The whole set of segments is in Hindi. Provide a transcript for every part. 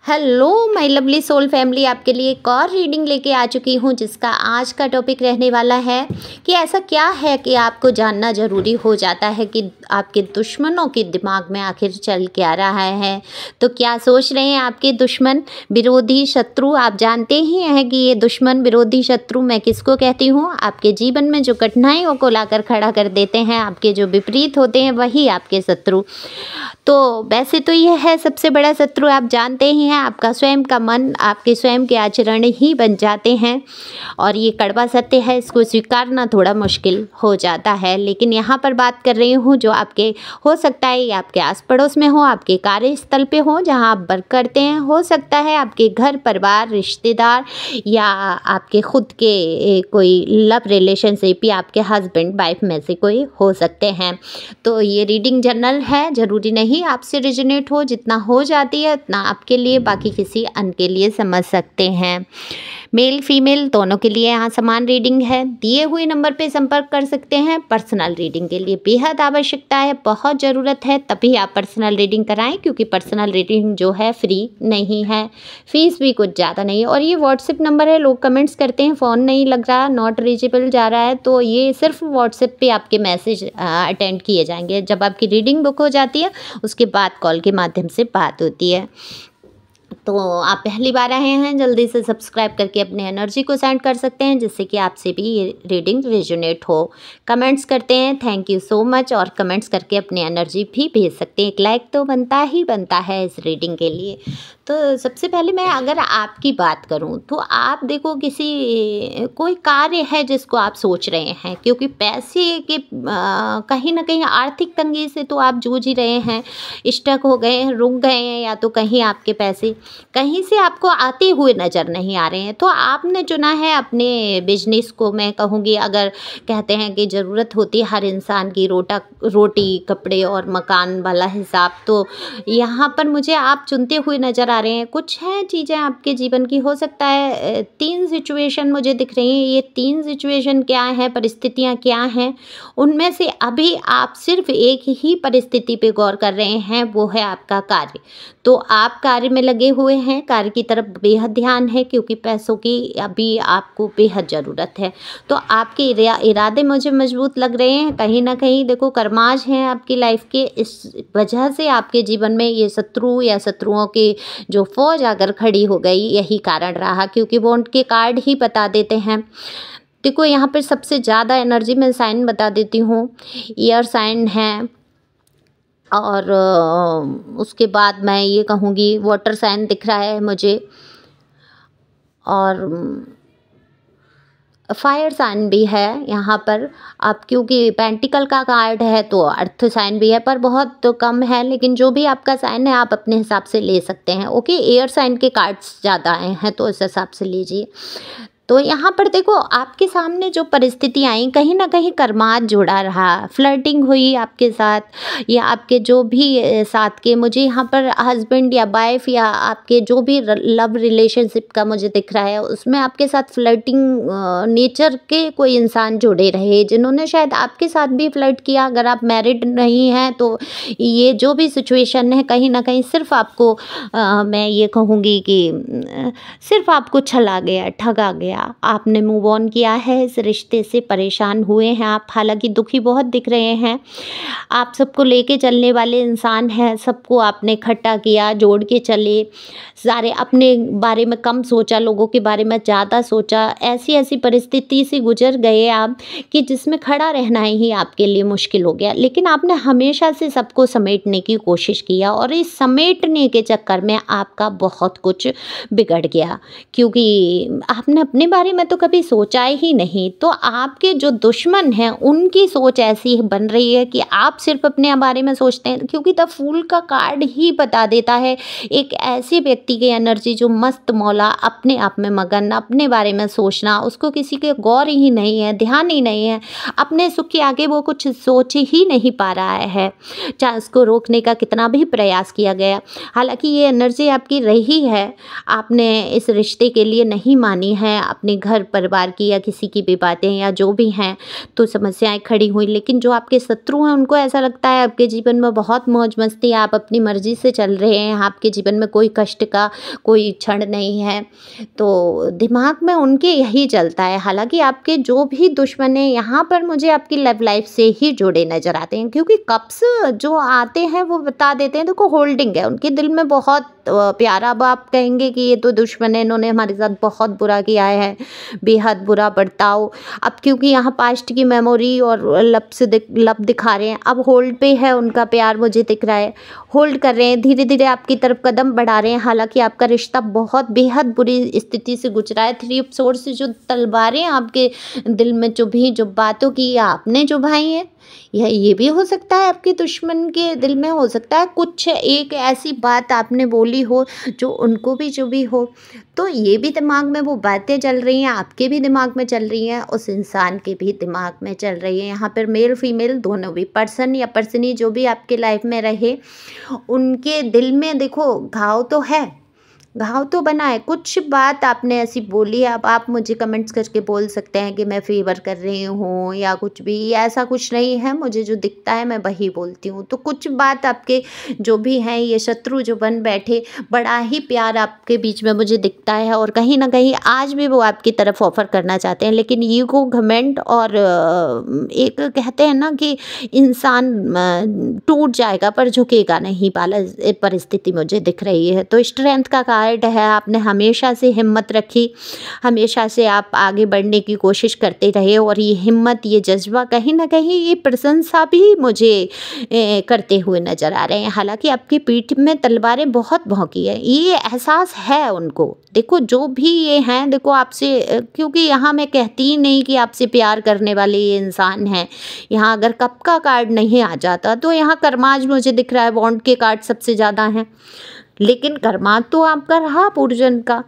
Hello my lovely soul family, आपके लिए एक और रीडिंग लेके आ चुकी हूँ जिसका आज का टॉपिक रहने वाला है कि ऐसा क्या है कि आपको जानना ज़रूरी हो जाता है कि आपके दुश्मनों के दिमाग में आखिर चल क्या रहा है। तो क्या सोच रहे हैं आपके दुश्मन, विरोधी, शत्रु। आप जानते ही हैं कि ये दुश्मन, विरोधी, शत्रु मैं किसको कहती हूँ। आपके जीवन में जो कठिनाइयों को लाकर खड़ा कर देते हैं, आपके जो विपरीत होते हैं, वही आपके शत्रु। तो वैसे तो ये है सबसे बड़ा शत्रु, आप जानते ही हैं, आपका स्वयं का मन, आपके स्वयं के आचरण ही बन जाते हैं। और ये कड़वा सत्य है, इसको स्वीकारना थोड़ा मुश्किल हो जाता है। लेकिन यहाँ पर बात कर रही हूँ जो आपके, हो सकता है ये आपके आस पड़ोस में हो, आपके कार्यस्थल पे हो जहाँ आप वर्क करते हैं, हो सकता है आपके घर परिवार, रिश्तेदार, या आपके खुद के कोई लव रिलेशनशिप, या आपके हस्बैंड वाइफ में से कोई हो सकते हैं। तो ये रीडिंग जनरल है, ज़रूरी नहीं आपसे रिजोनेट हो, जितना हो जाती है उतना आपके लिए, बाकी किसी अन्य के लिए समझ सकते हैं। मेल फीमेल दोनों के लिए यहाँ समान रीडिंग है। दिए हुए नंबर पे संपर्क कर सकते हैं। पर्सनल रीडिंग के लिए बेहद आवश्यकता है, बहुत ज़रूरत है, तभी आप पर्सनल रीडिंग कराएं, क्योंकि पर्सनल रीडिंग जो है फ्री नहीं है, फीस भी कुछ ज़्यादा नहीं है। और ये व्हाट्सएप नंबर है, लोग कमेंट्स करते हैं फ़ोन नहीं लग रहा, नॉट रीचेबल जा रहा है, तो ये सिर्फ व्हाट्सएप पे आपके मैसेज अटेंड किए जाएंगे। जब आपकी रीडिंग बुक हो जाती है उसके बाद कॉल के माध्यम से बात होती है। तो आप पहली बार आए हैं, जल्दी से सब्सक्राइब करके अपने एनर्जी को सेंड कर सकते हैं, जिससे कि आपसे भी ये रीडिंग रेजोनेट हो। कमेंट्स करते हैं, थैंक यू सो मच, और कमेंट्स करके अपनी एनर्जी भी भेज सकते हैं। एक लाइक तो बनता ही बनता है इस रीडिंग के लिए। तो सबसे पहले मैं अगर आपकी बात करूं तो आप देखो, किसी कोई कार्य है जिसको आप सोच रहे हैं, क्योंकि पैसे के कहीं ना कहीं आर्थिक तंगी से तो आप जूझ ही रहे हैं, स्टक हो गए हैं, रुक गए हैं, या तो कहीं आपके पैसे कहीं से आपको आते हुए नज़र नहीं आ रहे हैं। तो आपने चुना है अपने बिजनेस को, मैं कहूँगी, अगर कहते हैं कि ज़रूरत होती है हर इंसान की रोटी कपड़े और मकान वाला हिसाब, तो यहाँ पर मुझे आप चुनते हुए नज़र आ रहे हैं। कुछ हैं चीज़ें आपके जीवन की, हो सकता है 3 सिचुएशन मुझे दिख रही हैं। ये 3 सिचुएशन क्या हैं, परिस्थितियाँ क्या हैं, उनमें से अभी आप सिर्फ एक ही परिस्थिति पे गौर कर रहे हैं, वो है आपका कार्य। तो आप कार्य में लगे हुए हैं, कार्य की तरफ बेहद ध्यान है, क्योंकि पैसों की अभी आपको बेहद ज़रूरत है। तो आपके इरादे मुझे मजबूत लग रहे हैं। कहीं ना कहीं देखो, कर्माज हैं आपकी लाइफ के, इस वजह से आपके जीवन में ये शत्रु या शत्रुओं की जो फौज आकर खड़ी हो गई, यही कारण रहा, क्योंकि वो उनके कार्ड ही बता देते हैं। देखो यहाँ पर सबसे ज़्यादा एनर्जी में साइन बता देती हूँ, एयर साइन है, और उसके बाद मैं ये कहूँगी वाटर साइन दिख रहा है मुझे, और फायर साइन भी है यहाँ पर। आप क्योंकि पेंटिकल का कार्ड है तो अर्थ साइन भी है, पर बहुत तो कम है, लेकिन जो भी आपका साइन है आप अपने हिसाब से ले सकते हैं। ओके, एयर साइन के कार्ड्स ज़्यादा आए हैं तो इस हिसाब से लीजिए। तो यहाँ पर देखो, आपके सामने जो परिस्थिति आई, कहीं ना कहीं कर्माज जुड़ा रहा, फ्लर्टिंग हुई आपके साथ, या आपके जो भी साथ के, मुझे यहाँ पर हस्बैंड या वाइफ या आपके जो भी लव रिलेशनशिप का मुझे दिख रहा है, उसमें आपके साथ फ्लर्टिंग नेचर के कोई इंसान जुड़े रहे, जिन्होंने शायद आपके साथ भी फ्लर्ट किया। अगर आप मैरिड नहीं हैं तो ये जो भी सिचुएशन है, कहीं ना कहीं सिर्फ आपको मैं ये कहूँगी कि सिर्फ आपको छला गया, ठगा गया, आपने मूव ऑन किया है, इस रिश्ते से परेशान हुए हैं आप। हालांकि दुखी बहुत दिख रहे हैं, आप सबको लेके चलने वाले इंसान हैं, सबको आपने इकट्ठा किया, जोड़ के चले, सारे अपने बारे में कम सोचा, लोगों के बारे में ज़्यादा सोचा। ऐसी ऐसी परिस्थिति से गुजर गए आप कि जिसमें खड़ा रहना ही आपके लिए मुश्किल हो गया, लेकिन आपने हमेशा से सबको समेटने की कोशिश किया, और इस समेटने के चक्कर में आपका बहुत कुछ बिगड़ गया, क्योंकि आपने अपने बारे में तो कभी सोचा ही नहीं। तो आपके जो दुश्मन हैं उनकी सोच ऐसी बन रही है कि आप सिर्फ अपने बारे में सोचते हैं, क्योंकि द फूल का कार्ड ही बता देता है एक ऐसे व्यक्ति की एनर्जी जो मस्त मौला, अपने आप में मगन, अपने बारे में सोचना, उसको किसी के गौर ही नहीं है, ध्यान ही नहीं है, अपने सुख के आगे वो कुछ सोच ही नहीं पा रहा है, चाहे उसको रोकने का कितना भी प्रयास किया गया। हालांकि ये एनर्जी आपकी रही है, आपने इस रिश्ते के लिए नहीं मानी है, अपने घर परिवार की या किसी की भी बातें या जो भी हैं तो समस्याएं खड़ी हुई। लेकिन जो आपके शत्रु हैं उनको ऐसा लगता है आपके जीवन में बहुत मौज मस्ती, आप अपनी मर्जी से चल रहे हैं, आपके जीवन में कोई कष्ट का कोई क्षण नहीं है। तो दिमाग में उनके यही चलता है। हालांकि आपके जो भी दुश्मन हैं यहाँ पर मुझे आपकी लव लाइफ से ही जुड़े नजर आते हैं, क्योंकि कप्स जो आते हैं वो बता देते हैं देखो होल्डिंग है उनके दिल में बहुत प्यारा। अब आप कहेंगे कि ये तो दुश्मन है, इन्होंने हमारे साथ बहुत बुरा किया है, बेहद बुरा बर्ताव। अब क्योंकि यहाँ पास्ट की मेमोरी और लब दिखा रहे हैं, अब होल्ड पे है उनका प्यार, मुझे दिख रहा है होल्ड कर रहे हैं, धीरे धीरे आपकी तरफ कदम बढ़ा रहे हैं। हालांकि आपका रिश्ता बहुत बेहद बुरी स्थिति से गुजरा है। 3 ऑफ सोर्ड्स से जो तलवारें आपके दिल में चुभी, जो बातों की आपने जो भाई हैं, ये भी हो सकता है आपके दुश्मन के दिल में हो सकता है कुछ एक ऐसी बात आपने बोली हो जो उनको भी चुभी हो। तो ये भी दिमाग में वो बातें चल रही हैं, आपके भी दिमाग में चल रही हैं, उस इंसान के भी दिमाग में चल रही है। यहाँ पर मेल फीमेल दोनों भी, पर्सन या पर्सनी जो भी आपके लाइफ में रहे, उनके दिल में देखो घाव तो है, घाव तो बना है। कुछ बात आपने ऐसी बोली है, अब आप मुझे कमेंट्स करके बोल सकते हैं कि मैं फेवर कर रही हूँ या कुछ भी, ऐसा कुछ नहीं है। मुझे जो दिखता है मैं वही बोलती हूँ। तो कुछ बात आपके जो भी हैं, ये शत्रु जो बन बैठे, बड़ा ही प्यार आपके बीच में मुझे दिखता है और कहीं ना कहीं आज भी वो आपकी तरफ ऑफर करना चाहते हैं। लेकिन ईगो, घमंड और एक कहते हैं ना कि इंसान टूट जाएगा पर झुकेगा नहीं वाला परिस्थिति मुझे दिख रही है। तो स्ट्रेंथ का कार्ड है, आपने हमेशा से हिम्मत रखी, हमेशा से आप आगे बढ़ने की कोशिश करते रहे और ये हिम्मत, ये जज्बा, कहीं ना कहीं ये प्रशंसा भी मुझे करते हुए नज़र आ रहे हैं। हालांकि आपकी पीठ में तलवारें बहुत भौंकी है, ये एहसास है उनको। देखो जो भी ये हैं, देखो आपसे, क्योंकि यहाँ मैं कहती ही नहीं कि आपसे प्यार करने वाले ये इंसान हैं। यहाँ अगर कप का कार्ड नहीं आ जाता तो यहाँ कर्माज मुझे दिख रहा है, बॉन्ड के कार्ड सबसे ज़्यादा हैं, लेकिन कर्मात तो आपका रहा पूर्वजन्म का।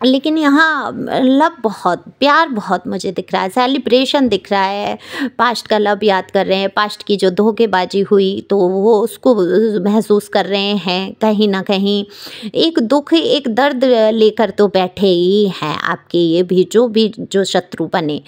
लेकिन यहाँ लव बहुत, प्यार बहुत मुझे दिख रहा है, सेलिब्रेशन दिख रहा है, पास्ट का लव याद कर रहे हैं, पास्ट की जो धोखेबाजी हुई तो वो उसको महसूस कर रहे हैं। कहीं ना कहीं एक दुख, एक दर्द लेकर तो बैठे ही हैं आपके ये भी जो शत्रु बने।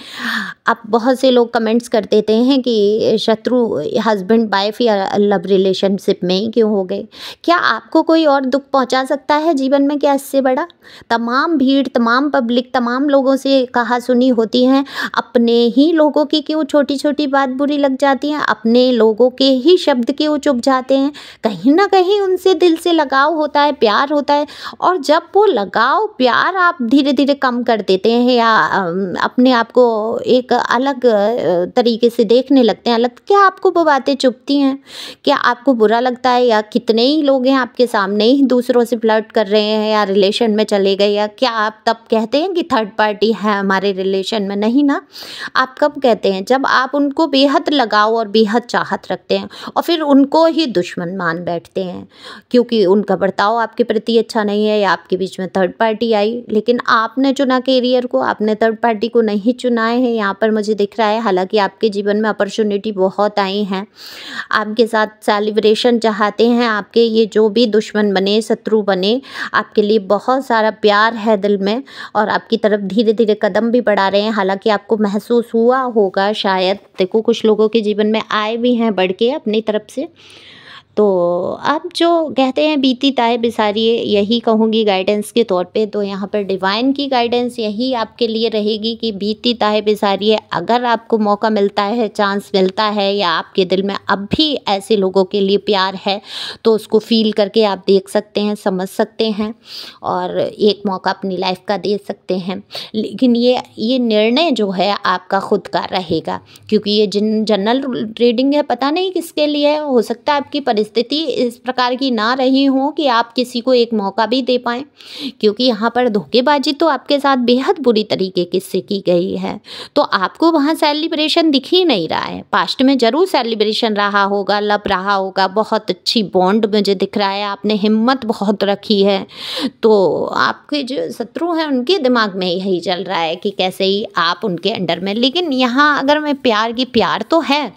अब बहुत से लोग कमेंट्स कर देते हैं कि शत्रु हस्बैंड वाइफ या लव रिलेशनशिप में ही क्यों हो गए। क्या आपको कोई और दुख पहुंचा सकता है जीवन में? क्या इससे बड़ा? तमाम भीड़, तमाम पब्लिक, तमाम लोगों से कहा सुनी होती हैं, अपने ही लोगों की क्यों छोटी छोटी बात बुरी लग जाती है, अपने लोगों के ही शब्द क्यों चुप जाते हैं। कहीं ना कहीं उनसे दिल से लगाव होता है, प्यार होता है, और जब वो लगाव प्यार आप धीरे धीरे कम कर देते हैं या अपने आप को एक अलग तरीके से देखने लगते हैं, क्या आपको वो बातें चुभती हैं? क्या आपको बुरा लगता है? या कितने ही लोग हैं आपके सामने ही दूसरों से फ्लर्ट कर रहे हैं या रिलेशन में चले गए, या क्या आप तब कहते हैं कि थर्ड पार्टी है हमारे रिलेशन में? नहीं ना। आप कब कहते हैं? जब आप उनको बेहद लगाव और बेहद चाहत रखते हैं और फिर उनको ही दुश्मन मान बैठते हैं क्योंकि उनका बर्ताव आपके प्रति अच्छा नहीं है या आपके बीच में थर्ड पार्टी आई। लेकिन आपने चुना कैरियर को, आपने थर्ड पार्टी को नहीं चुना है, यहाँ पर मुझे दिख रहा है। हालांकि आपके जीवन में अपॉर्चुनिटी बहुत आई हैं, आपके साथ सेलिब्रेशन चाहते हैं, आपके ये जो भी दुश्मन बने, शत्रु बने, आपके लिए बहुत सारा प्यार है दिल में और आपकी तरफ धीरे धीरे कदम भी बढ़ा रहे हैं। हालांकि आपको महसूस हुआ होगा शायद, देखो कुछ लोगों के जीवन में आए भी हैं बढ़ के अपनी तरफ से। तो आप जो कहते हैं बीती ताए बिसारिए, यही कहूँगी गाइडेंस के तौर पे। तो यहाँ पर डिवाइन की गाइडेंस यही आपके लिए रहेगी कि बीती ताए बिसारिए। अगर आपको मौका मिलता है, चांस मिलता है, या आपके दिल में अब भी ऐसे लोगों के लिए प्यार है तो उसको फील करके आप देख सकते हैं, समझ सकते हैं और एक मौका अपनी लाइफ का दे सकते हैं। लेकिन ये निर्णय जो है आपका खुद का रहेगा, क्योंकि ये जनरल रीडिंग है, पता नहीं किसके लिए है। हो सकता है आपकी स्थिति इस प्रकार की ना रही हो कि आप किसी को एक मौका भी दे पाएं, क्योंकि यहाँ पर धोखेबाजी तो आपके साथ बेहद बुरी तरीके से की गई है। तो आपको वहाँ सेलिब्रेशन दिख ही नहीं रहा है। पास्ट में जरूर सेलिब्रेशन रहा होगा, लव रहा होगा, बहुत अच्छी बॉन्ड मुझे दिख रहा है, आपने हिम्मत बहुत रखी है। तो आपके जो शत्रु हैं उनके दिमाग में यही चल रहा है कि कैसे ही आप उनके अंडर में। लेकिन यहाँ अगर मैं प्यार तो है,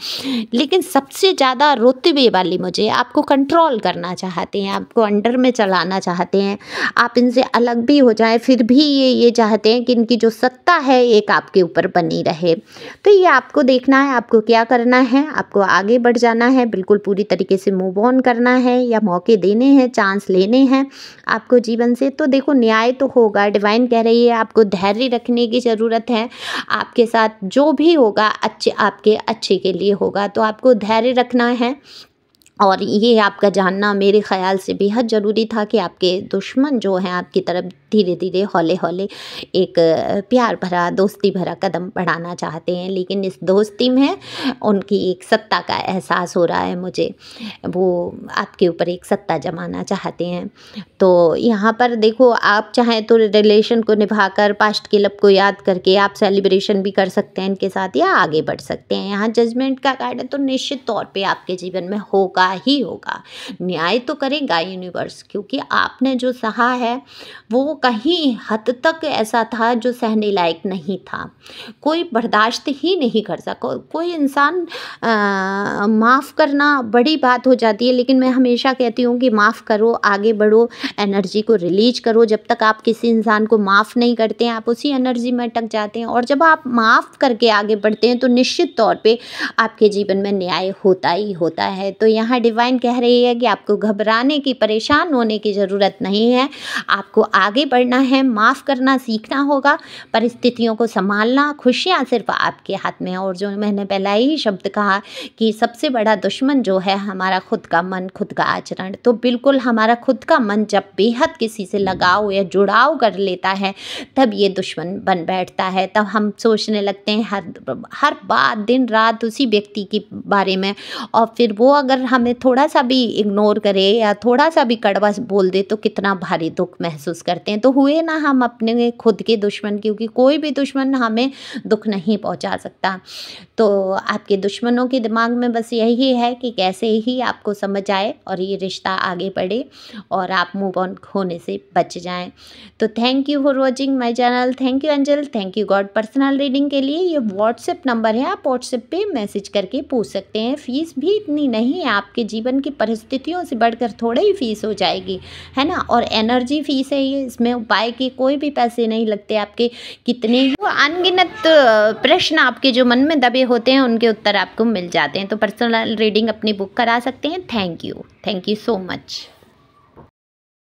लेकिन सबसे ज़्यादा रुतबे वाली मुझे आपको कंट्रोल करना चाहते हैं, आपको अंडर में चलाना चाहते हैं, आप इनसे अलग भी हो जाएं, फिर भी ये चाहते हैं कि इनकी जो सत्ता है एक आपके ऊपर बनी रहे। तो ये आपको देखना है, आपको क्या करना है, आपको आगे बढ़ जाना है, बिल्कुल पूरी तरीके से मूव ऑन करना है या मौके देने हैं, चांस लेने हैं आपको जीवन से। तो देखो न्याय तो होगा, डिवाइन कह रही है आपको धैर्य रखने की ज़रूरत है। आपके साथ जो भी होगा आपके अच्छे के लिए होगा, तो आपको धैर्य रखना है। और ये आपका जानना मेरे ख़्याल से बेहद ज़रूरी था कि आपके दुश्मन जो हैं आपकी तरफ धीरे धीरे हौले हौले एक प्यार भरा दोस्ती भरा कदम बढ़ाना चाहते हैं, लेकिन इस दोस्ती में उनकी एक सत्ता का एहसास हो रहा है मुझे, वो आपके ऊपर एक सत्ता जमाना चाहते हैं। तो यहाँ पर देखो आप चाहें तो रिलेशन को निभाकर पास्ट के लब को याद करके आप सेलिब्रेशन भी कर सकते हैं इनके साथ या आगे बढ़ सकते हैं। यहाँ जजमेंट का कार्ड है, तो निश्चित तौर पे आपके जीवन में होगा ही होगा, न्याय तो करेगा यूनिवर्स, क्योंकि आपने जो सहा है वो कहीं हद तक ऐसा था जो सहने लायक नहीं था, कोई बर्दाश्त ही नहीं कर सका। कोई इंसान माफ़ करना बड़ी बात हो जाती है, लेकिन मैं हमेशा कहती हूँ कि माफ़ करो, आगे बढ़ो, एनर्जी को रिलीज करो। जब तक आप किसी इंसान को माफ़ नहीं करते हैं आप उसी एनर्जी में अटक जाते हैं, और जब आप माफ़ करके आगे बढ़ते हैं तो निश्चित तौर पे आपके जीवन में न्याय होता ही होता है। तो यहाँ डिवाइन कह रही है कि आपको घबराने की, परेशान होने की ज़रूरत नहीं है, आपको आगे बढ़ना है, माफ़ करना सीखना होगा, परिस्थितियों को संभालना, खुशियाँ सिर्फ आपके हाथ में है। और जो मैंने पहला ही शब्द कहा कि सबसे बड़ा दुश्मन जो है हमारा खुद का मन, खुद का आचरण, तो बिल्कुल हमारा खुद का मन जब बेहद किसी से लगाव या जुड़ाव कर लेता है तब ये दुश्मन बन बैठता है। तब हम सोचने लगते हैं हर बात दिन रात उसी व्यक्ति के बारे में, और फिर वो अगर हमें थोड़ा सा भी इग्नोर करे या थोड़ा सा भी कड़वा बोल दे तो कितना भारी दुख महसूस करते हैं। तो हुए ना हम अपने खुद के दुश्मन, क्योंकि कोई भी दुश्मन हमें दुख नहीं पहुंचा सकता। तो आपके दुश्मनों के दिमाग में बस यही है कि कैसे ही आपको समझ आए और ये रिश्ता आगे बढ़े और आप मूव ऑन होने से बच जाएं। तो thank you for watching my channel, thank you angel, thank you God. Personal reading के लिए ये व्हाट्सएप नंबर है, आप व्हाट्सएप पे मैसेज करके पूछ सकते हैं। फीस भी इतनी नहीं है, आपके जीवन की परिस्थितियों से बढ़कर थोड़ा ही फीस हो जाएगी, है ना। और एनर्जी फीस है ये, इसमें उपाय के कोई भी पैसे नहीं लगते आपके। कितने ही अनगिनत प्रश्न आपके जो मन में दबे होते हैं उनके उत्तर आपको मिल जाते हैं। तो पर्सनल रीडिंग अपनी बुक करा सकते हैं। Thank you so much.